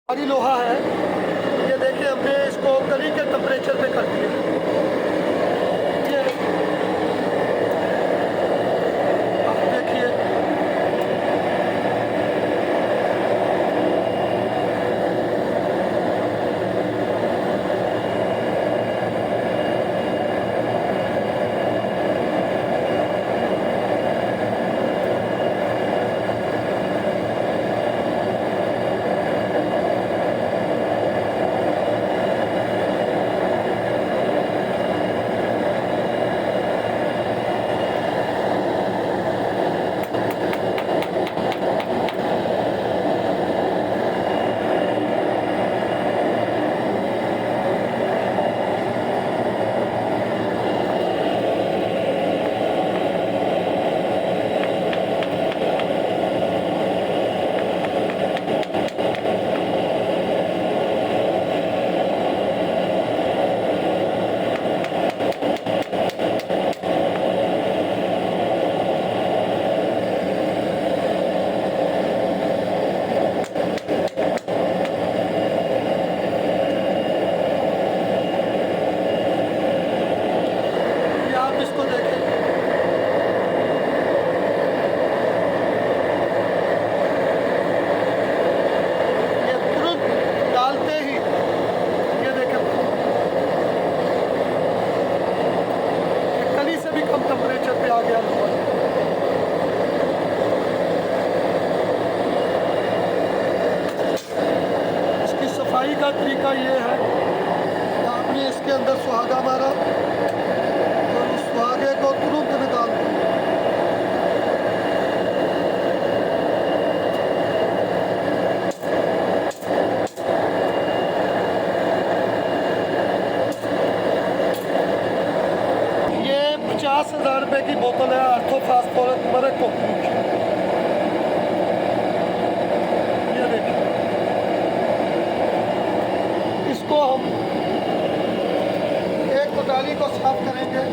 भारी लोहा है। ये देखिए हमने इसको कली के टेम्परेचर पे कर दिया। ये आप देखिए ये आप इसको देखें। ये तुरंत डालते ही ये देखें ये कली से भी कम टेम्परेचर पे आ गया लोहा। इसकी सफाई का तरीका ये है कि आपने इसके अंदर सुहागा मारा और उस सुहागे को तुरंत निकाल दो। ये 50,000 रुपये की बोतल है आर्थो फास्फोरस मरक कंपनी की। ये देखिए इसको हम एक कोटाली को साफ करेंगे।